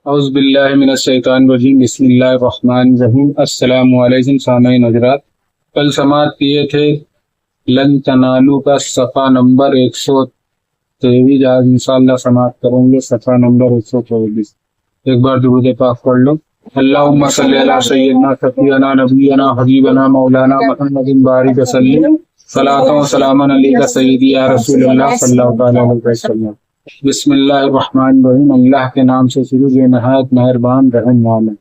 اعوذ باللہ من الشیطان الرجیم بسم اللہ الرحمن الرحیم۔ السلام علیکم سامعین حضرات، کل سماعت کیے تھے لن تنالو کا صفحہ نمبر 123، آج انشاءاللہ سماعت کریں گے صفحہ نمبر 124۔ ایک بار درود پاک پڑھ لو۔ اللہم صلی علی سیدنا شفیعنا نبینا حبیبنا مولانا محمد بارک وسلم، صلاۃ و سلام علیک سیدی یا رسول اللہ صلی اللہ علیہ وسلم۔ بسم اللہ الرحمن الرحیم، اللہ کے نام سے شروع جو نہایت مہربان رحم والا۔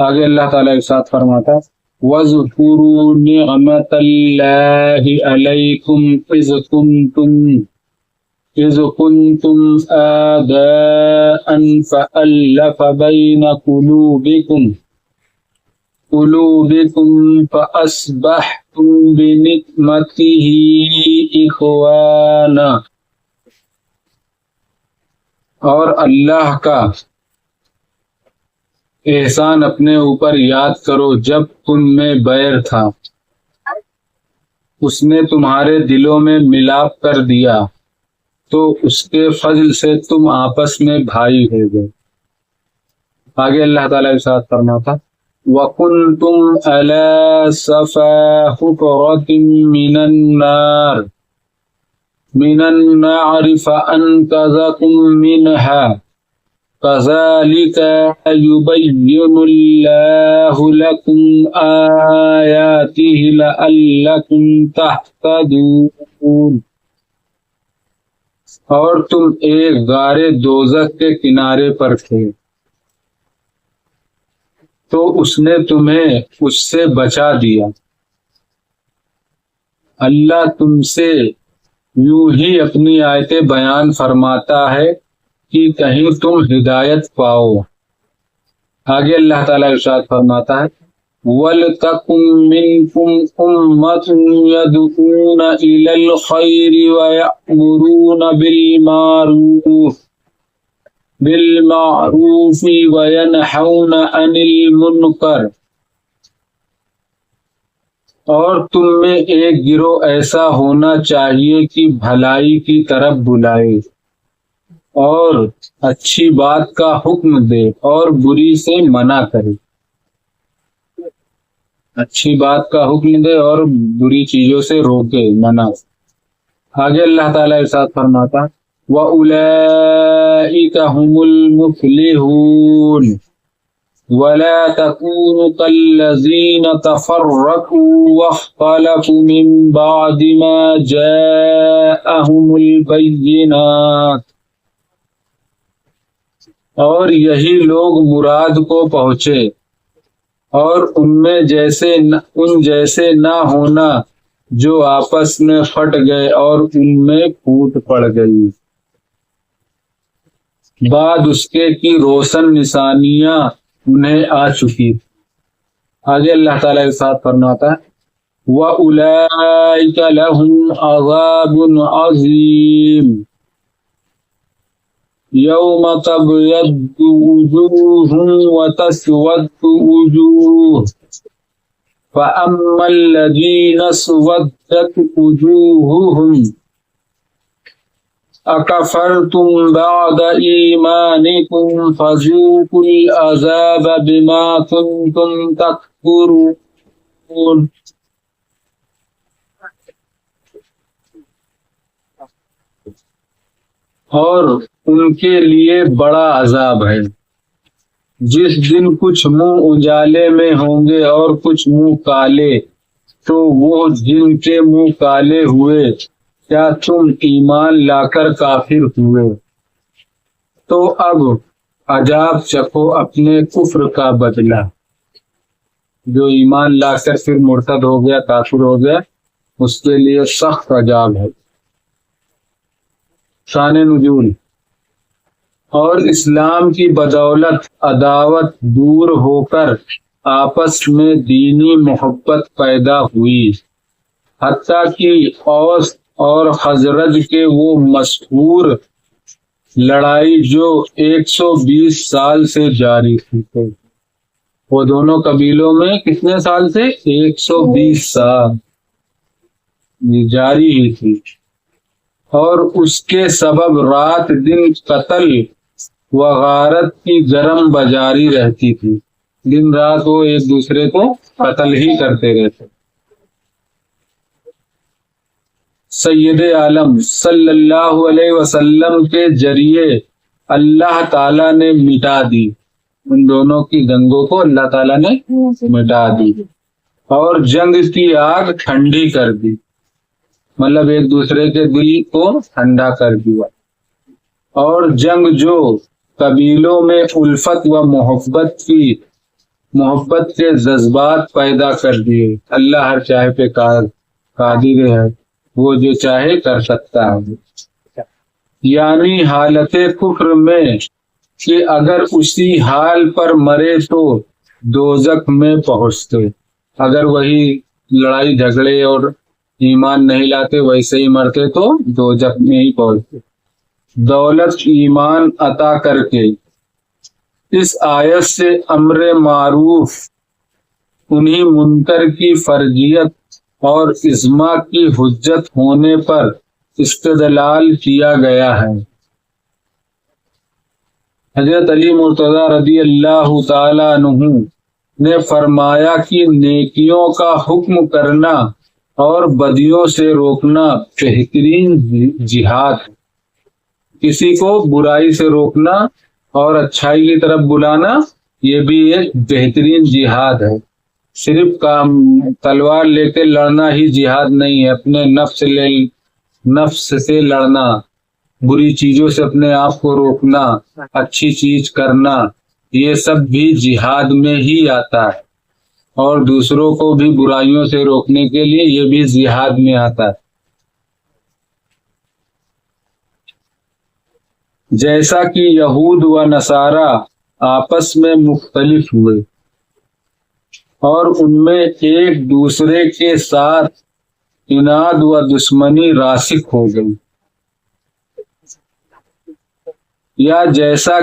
آگے اللہ تعالیٰ ارشاد فرماتا ہے وَاذْكُرُوا نِعْمَةَ اللَّهِ عَلَيْكُمْ إِذْ كُنْتُمْ أَعْدَاءً فَأَلَّفَ بَيْنَ قُلُوبِكُمْ فَأَصْبَحْتُمْ بِنِعْمَتِهِ إِخْوَانًا۔ اور اللہ کا احسان اپنے اوپر یاد کرو، جب تم میں بیر تھا اس نے تمہارے دلوں میں ملاپ کر دیا تو اس کے فضل سے تم آپس میں بھائی ہو گئے۔ آگے اللہ تعالیٰ ارشاد فرماتا وَكُنْتُمْ عَلَى شَفَا حُفْرَةٍ مِّنَ النَّارِ فَأَنْقَذَكُم مِّنْهَا كَذَلِكَ يُبَيِّنُ اللَّهُ لَكُمْ آيَاتِهِ لَعَلَّكُمْ تَهْتَدُونَ۔ اور تم ایک غار دوزخ کے کنارے پر تھے تو اس نے تمہیں اس سے بچا دیا۔ اللہ تم سے یوں ہی اپنی آیتیں بیان فرماتا ہے کہ کہیں تم ہدایت پاؤ۔ آگے اللہ تعالیٰ ارشاد فرماتا ہے وَلْتَكُن مِّنكُمْ أُمَّةٌ يَدْعُونَ إِلَى الْخَيْرِ وَيَأْمُرُونَ بِالْمَعْرُوفِ وَيَنْهَوْنَ عَنِ الْمُنكَرِ۔ اور تم میں ایک گروہ ایسا ہونا چاہیے کہ بھلائی کی طرف بلائے اور اچھی بات کا حکم دے اور بری سے منع کرے۔ اچھی بات کا حکم دے اور بری چیزوں سے روکے، منع۔ آگے اللہ تعالیٰ ارشاد فرماتا وَأُولَئِكَ هُمُ الْمُفْلِحُونَ وَلَا تَكُونُوا كَالَّذِينَ تَفَرَّقُوا وَاخْتَلَفُوا مِن بَعْدِ مَا جَاءَهُمُ الْبَيِّنَاتُ۔ اور یہی لوگ مراد کو پہنچے اور ان جیسے نہ ہونا جو آپس میں پھٹ گئے اور ان میں پھوٹ پڑ گئی بعد اس کے کی روشن نشانیاں انہیں آ چکی۔ آگے اللہ تعالیٰ ارشاد فرماتا ہے وَأُولَئِكَ لَهُمْ عَذَابٌ عَظِيمٌ يَوْمَ تَبْيَضُّ وُجُوهٌ وَتَسْوَدُّ وُجُوهٌ فَأَمَّا الَّذِينَ اسْوَدَّتْ وُجُوهُهُمْ أَكَفَرْتُمْ بَعْدَ إِيمَانِكُمْ فَذُوقُوا الْعَذَابَ بِمَا كُنْتُمْ تَكْفُرُونَ۔ اور ان کے لیے بڑا عذاب ہے جس دن کچھ منہ اجالے میں ہوں گے اور کچھ منہ کالے، تو وہ جن کے منہ کالے ہوئے کیا تم ایمان لا کر کافر ہوئے؟ تو اب عذاب چکھو اپنے کفر کا بدلہ۔ جو ایمان لا کر پھر مرتد ہو گیا، کافر ہو گیا، اس کے لیے سخت عذاب ہے۔ شان نزول۔ اور اسلام کی بدولت عداوت دور ہو کر آپس میں دینی محبت پیدا ہوئی، حتیٰ کہ اوس اور خزرج کے وہ مشہور لڑائی جو 120 سال سے جاری تھی، وہ دونوں قبیلوں میں کتنے سال سے؟ 120 سال جاری ہی تھی، اور اس کے سبب رات دن قتل وغارت کی گرم بجاری رہتی تھی، دن رات وہ ایک دوسرے کو قتل ہی کرتے رہتے۔ سید عالم صلی اللہ علیہ وسلم کے ذریعے اللہ تعالیٰ نے مٹا دی، ان دونوں کی جنگوں کو اللہ تعالیٰ نے مٹا دی اور جنگ کی آگ ٹھنڈی کر دی، مطلب ایک دوسرے کے دل کو ٹھنڈا کر دیا، اور جنگ جو قبیلوں میں الفت و محبت کے جذبات پیدا کر دیے۔ اللہ ہر چاہے پہ قادر ہے، وہ جو چاہے کر سکتا ہے۔ یعنی حالت کفر میں کہ اگر اسی حال پر مرے تو دوزخ میں پہنچتے، اگر وہی لڑائی جھگڑے اور ایمان نہیں لاتے ویسے ہی مرتے تو دوزخ میں ہی پہنچتے۔ دولت ایمان عطا کر کے اس آیت سے امر معروف، انہی منکر کی فرضیت اور اجماع کی حجت ہونے پر استدلال کیا گیا ہے۔ حضرت علی مرتضیٰ رضی اللہ تعالی عنہ نے فرمایا کہ نیکیوں کا حکم کرنا اور بدیوں سے روکنا بہترین جہاد ہے۔ کسی کو برائی سے روکنا اور اچھائی کی طرف بلانا یہ بھی ایک بہترین جہاد ہے۔ صرف تلوار لے کے لڑنا ہی جہاد نہیں ہے، اپنے نفس سے لڑنا، بری چیزوں سے اپنے آپ کو روکنا، اچھی چیز کرنا، یہ سب بھی جہاد میں ہی آتا ہے، اور دوسروں کو بھی برائیوں سے روکنے کے لیے یہ بھی جہاد میں آتا ہے۔ جیسا کہ یہود و نصارہ آپس میں مختلف ہوئے اور ان میں ایک دوسرے کے ساتھ عناد و دشمنی راسخ ہو گئی، یا جیسا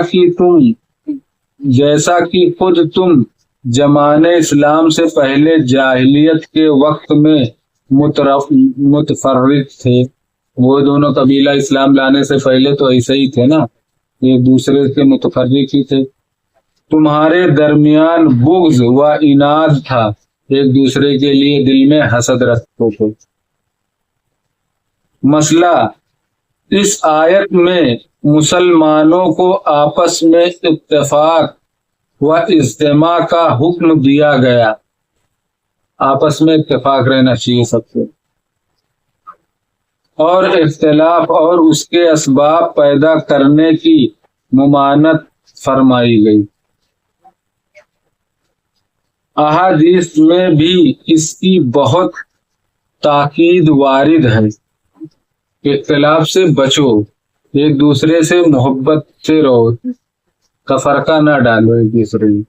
کہ خود تم زمانہ اسلام سے پہلے جاہلیت کے وقت میں متفرق تھے، وہ دونوں قبیلہ اسلام لانے سے پہلے تو ایسے ہی تھے نا، ایک دوسرے سے متفرق ہی تھے، تمہارے درمیان بغض و عناد تھا، ایک دوسرے کے لیے دل میں حسد رکھتے تھے۔ مسئلہ اس آیت میں مسلمانوں کو آپس میں اتفاق و اجتماع کا حکم دیا گیا، آپس میں اتفاق رہنا چاہیے سب سے، اور اختلاف اور اس کے اسباب پیدا کرنے کی ممانعت فرمائی گئی۔ احادیث میں بھی اس کی بہت تاکید وارد ہے، اختلاف سے بچو، ایک دوسرے سے محبت سے رہو، تفرقہ نہ ڈالو ایک دوسرے میں،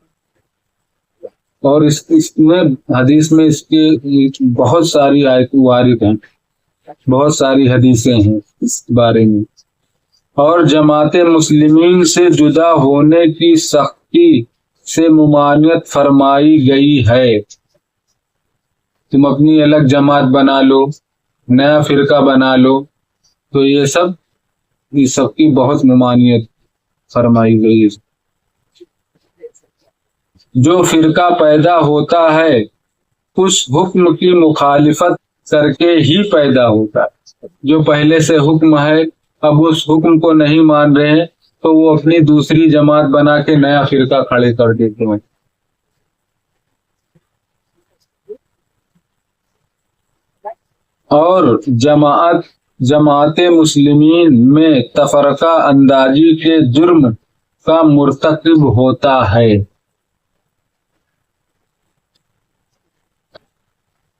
اور اس میں حدیث میں اس کے بہت ساری آیت وارد ہیں، بہت ساری حدیثیں ہیں اس بارے میں، اور جماعت مسلمین سے جدا ہونے کی سختی سے ممانعت فرمائی گئی ہے۔ تم اپنی الگ جماعت بنا لو، نیا فرقہ بنا لو، تو یہ سب کی بہت ممانعت فرمائی گئی ہے۔ جو فرقہ پیدا ہوتا ہے اس حکم کی مخالفت کر کے ہی پیدا ہوتا ہے، جو پہلے سے حکم ہے اب اس حکم کو نہیں مان رہے ہیں تو وہ اپنی دوسری جماعت بنا کے نیا فرقہ کھڑے کر دیتے ہیں۔ اور جماعت مسلمین میں تفرقہ اندازی کے جرم کا مرتکب ہوتا ہے،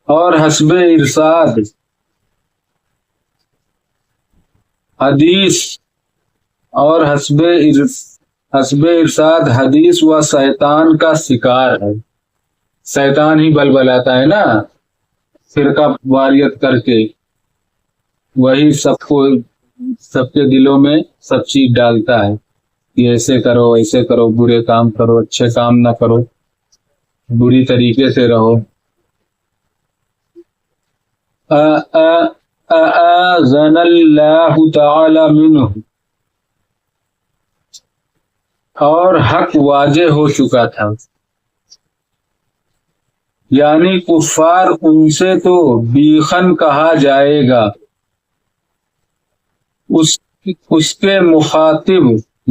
اور حسب ارشاد حدیث و شیطان کا شکار ہے۔ شیطان ہی بلبلاتا ہے نا فرقہ واریت کر کے، وہی سب کے دلوں میں سب چیز ڈالتا ہے کہ ایسے کرو ایسے کرو، برے کام کرو، اچھے کام نہ کرو، بری طریقے سے رہو۔ اعاذنا اللہ تعالی منہ، اور حق واضح ہو چکا تھا، یعنی کفار ان سے تو بیخن کہا جائے گا، اس کے مخاطب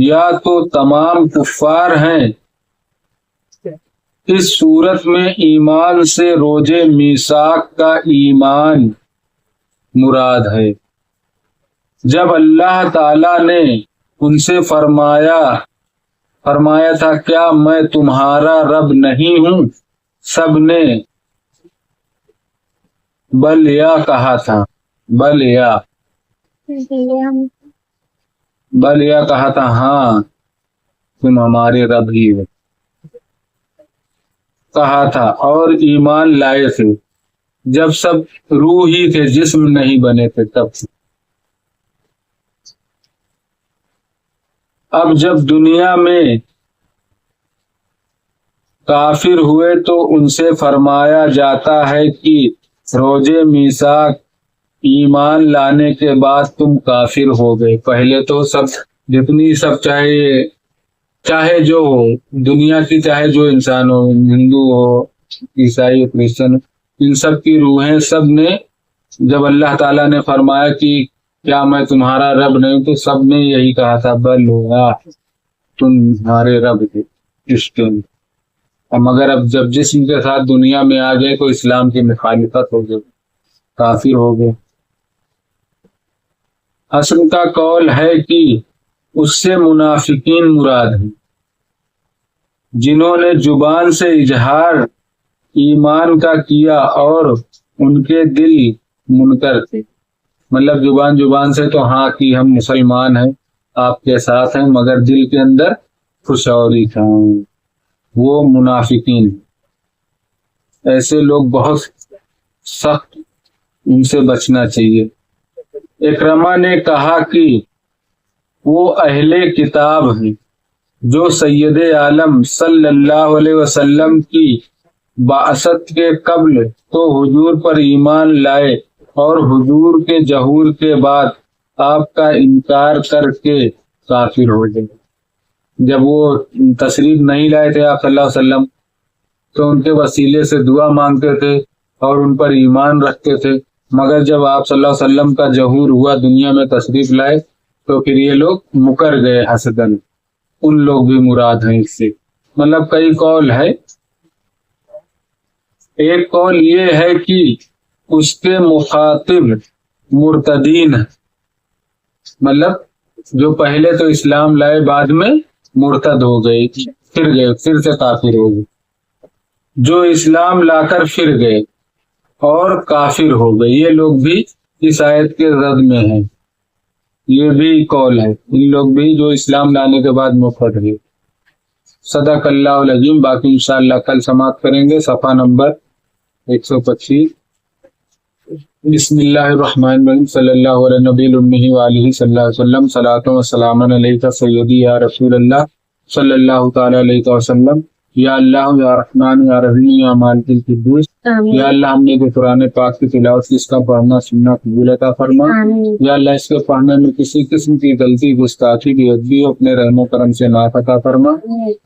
یا تو تمام کفار ہیں۔ اس صورت میں ایمان سے روز میثاق کا ایمان مراد ہے۔ جب اللہ تعالی نے ان سے فرمایا تھا کیا میں تمہارا رب نہیں ہوں، سب نے بل یا کہا تھا، بل یا کہا تھا، ہاں تم ہمارے رب ہی ہو کہا تھا، اور ایمان لائے تھے جب سب روح ہی تھے، جسم نہیں بنے تھے تب۔ اب جب دنیا میں کافر ہوئے تو ان سے فرمایا جاتا ہے کہ روز میثاق ایمان لانے کے بعد تم کافر ہو گئے۔ پہلے تو سب جتنی سب چاہے جو ہو دنیا کی، چاہے جو انسان ہو، ہندو ہو، عیسائی ہو، کرسچن، ان سب کی روحیں سب نے جب اللہ تعالیٰ نے فرمایا کہ کیا میں تمہارا رب نہیں، تو سب نے یہی کہا تھا بل ہوگا تم ہمارے رب تھے اس کے۔ مگر اب جب جسم کے ساتھ دنیا میں آ گئے تو اسلام کی مخالفت ہو گئی، کافر ہو گئے۔ حسن کا قول ہے کہ اس سے منافقین مراد ہیں، جنہوں نے زبان سے اظہار ایمان کا کیا اور ان کے دل منکر تھے۔ مطلب زبان سے تو ہاں کہ ہم مسلمان ہیں، آپ کے ساتھ ہیں، مگر دل کے اندر کچھ اور ہی تھا، وہ منافقین۔ ایسے لوگ بہت سخت، ان سے بچنا چاہیے۔ اکرمہ نے کہا کہ وہ اہل کتاب ہیں جو سید عالم صلی اللہ علیہ وسلم کی بعثت کے قبل تو حضور پر ایمان لائے اور حضور کے ظہور کے بعد آپ کا انکار کر کے کافر ہو گئے۔ جب وہ تشریف نہیں لائے تھے آپ صلی اللہ علیہ وسلم تو ان کے وسیلے سے دعا مانگتے تھے اور ان پر ایمان رکھتے تھے، مگر جب آپ صلی اللہ علیہ وسلم کا ظہور ہوا، دنیا میں تشریف لائے، تو پھر یہ لوگ مکر گئے حسدن۔ ان لوگ بھی مراد ہیں اس سے۔ مطلب کئی قول ہے، ایک قول یہ ہے کہ اس کے مخاطب مرتدین، مطلب جو پہلے تو اسلام لائے بعد میں مرتد ہو گئے، پھر سے کافر ہو گئے، جو اسلام لا کر پھر گئے اور کافر ہو گئے، یہ لوگ بھی اس آیت کے رد میں ہیں۔ یہ بھی قول ہے، ان لوگ بھی جو اسلام لانے کے بعد مرتد ہوئے۔ صدق اللہ العظیم۔ باقی انشاءاللہ کل سماعت کریں گے، صفحہ نمبر 125۔ بسم اللہ الرحمن الرحیم، صلی اللہ علیہ نبی المی وآلہ صلی اللہ علیہ وسلم، صلاۃ و سلام علیک سیدی یا رسول اللہ صلی اللہ تعالی علیہ وسلم۔ یا اللہ یا رحمان یا رحیم یا مالک القدوس، یا اللہ ہم نے جو قرآن پاک کی تلاوت کی، اس کا پڑھنا سننا قبول عطا فرما۔ یا اللہ اس کے پڑھنے میں کسی قسم کی غلطی، گستاخی، بے ادبی اپنے رحم و کرم سے معاف عطا فرما۔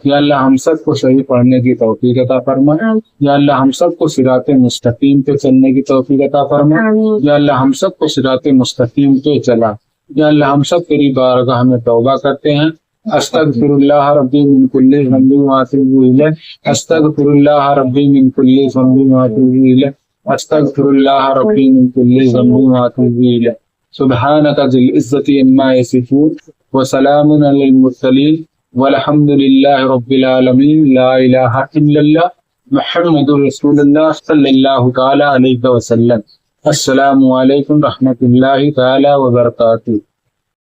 یا اللہ ہم سب کو صحیح پڑھنے کی توفیق عطا فرما۔ یا اللہ ہم سب کو صراط مستقیم پہ چلنے کی توفیق عطا فرما۔ یا اللہ ہم سب کو صراط مستقیم پہ چلا۔ یا اللہ ہم سب تیری بارگاہ میں توبہ کرتے ہیں۔ استغفر اللہ ربی من کل ذنب واتوب الیہ، استغفر اللہ ربی من کل ذنب واتوب الیہ، استغفر اللہ ربی من کل ذنب واتوب الیہ۔ سبحانک ذی العزۃ عما یصفون وسلام علی المرسلین والحمد للہ رب العالمین۔ لا الہ الا اللہ محمد رسول اللہ صلی اللہ تعالی علیہ وسلم۔ السلام علیکم رحمۃ اللہ تعالی وبرکاتہ۔